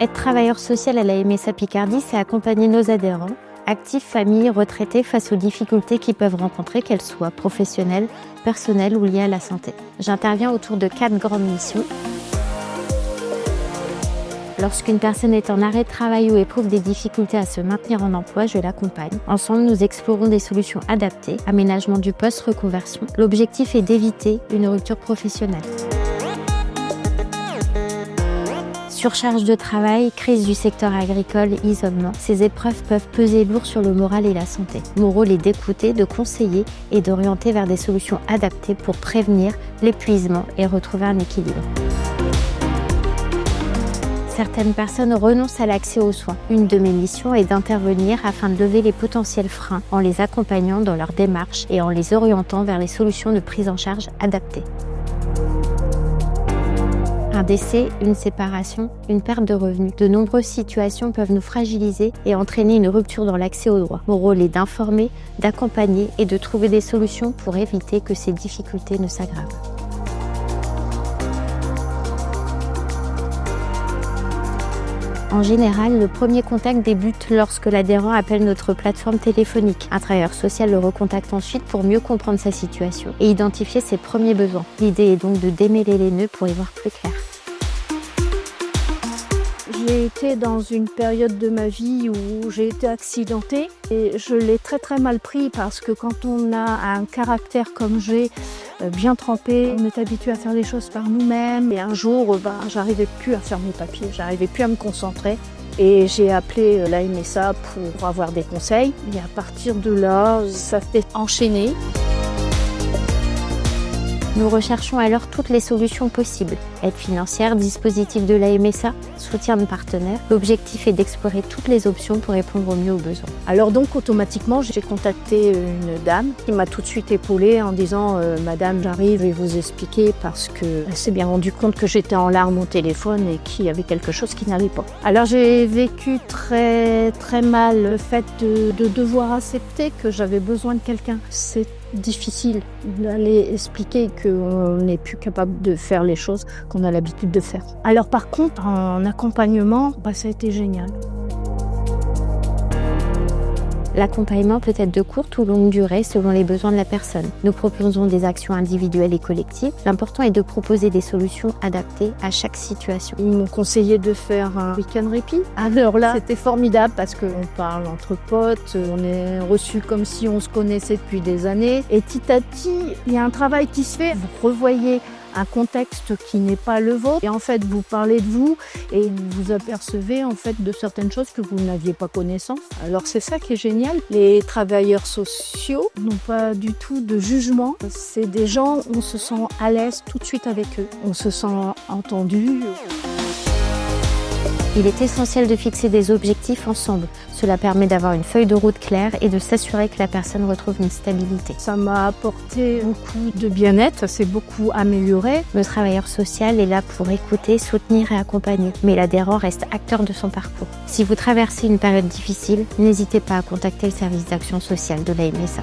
Être travailleur social à la MSA Picardie, c'est accompagner nos adhérents, actifs, familles, retraités, face aux difficultés qu'ils peuvent rencontrer, qu'elles soient professionnelles, personnelles ou liées à la santé. J'interviens autour de 4 grandes missions. Lorsqu'une personne est en arrêt de travail ou éprouve des difficultés à se maintenir en emploi, je l'accompagne. Ensemble, nous explorons des solutions adaptées, aménagement du poste, reconversion. L'objectif est d'éviter une rupture professionnelle. Surcharge de travail, crise du secteur agricole, isolement, ces épreuves peuvent peser lourd sur le moral et la santé. Mon rôle est d'écouter, de conseiller et d'orienter vers des solutions adaptées pour prévenir l'épuisement et retrouver un équilibre. Certaines personnes renoncent à l'accès aux soins. Une de mes missions est d'intervenir afin de lever les potentiels freins en les accompagnant dans leur démarche et en les orientant vers les solutions de prise en charge adaptées. Un décès, une séparation, une perte de revenus. De nombreuses situations peuvent nous fragiliser et entraîner une rupture dans l'accès aux droits. Mon rôle est d'informer, d'accompagner et de trouver des solutions pour éviter que ces difficultés ne s'aggravent. En général, le premier contact débute lorsque l'adhérent appelle notre plateforme téléphonique. Un travailleur social le recontacte ensuite pour mieux comprendre sa situation et identifier ses premiers besoins. L'idée est donc de démêler les nœuds pour y voir plus clair. J'ai été dans une période de ma vie où j'ai été accidentée et je l'ai très mal pris parce que quand on a un caractère comme j'ai, bien trempé, on est habitué à faire les choses par nous-mêmes et un jour, j'arrivais plus à faire mes papiers, j'arrivais plus à me concentrer et j'ai appelé la MSA pour avoir des conseils et à partir de là, ça s'est enchaîné. Nous recherchons alors toutes les solutions possibles. Aide financière, dispositif de la MSA, soutien de partenaires. L'objectif est d'explorer toutes les options pour répondre au mieux aux besoins. Alors donc automatiquement, j'ai contacté une dame qui m'a tout de suite épaulée en disant « Madame, j'arrive, je vais vous expliquer » parce qu'elle s'est bien rendue compte que j'étais en larmes au téléphone et qu'il y avait quelque chose qui n'allait pas. Alors j'ai vécu très mal le fait de devoir accepter que j'avais besoin de quelqu'un. C'est difficile d'aller expliquer qu'on n'est plus capable de faire les choses qu'on a l'habitude de faire. Alors par contre, en accompagnement, ça a été génial. L'accompagnement peut être de courte ou longue durée selon les besoins de la personne. Nous proposons des actions individuelles et collectives. L'important est de proposer des solutions adaptées à chaque situation. Ils m'ont conseillé de faire un week-end répit. Alors là, c'était formidable parce qu'on parle entre potes, on est reçus comme si on se connaissait depuis des années. Et petit à petit, il y a un travail qui se fait. Vous revoyez un contexte qui n'est pas le vôtre et en fait vous parlez de vous et vous apercevez en fait de certaines choses que vous n'aviez pas connaissance. Alors c'est ça qui est génial. Les travailleurs sociaux n'ont pas du tout de jugement. C'est des gens, on se sent à l'aise tout de suite avec eux. On se sent entendu. Il est essentiel de fixer des objectifs ensemble. Cela permet d'avoir une feuille de route claire et de s'assurer que la personne retrouve une stabilité. Ça m'a apporté beaucoup de bien-être, ça s'est beaucoup amélioré. Le travailleur social est là pour écouter, soutenir et accompagner, mais l'adhérent reste acteur de son parcours. Si vous traversez une période difficile, n'hésitez pas à contacter le service d'action sociale de la MSA.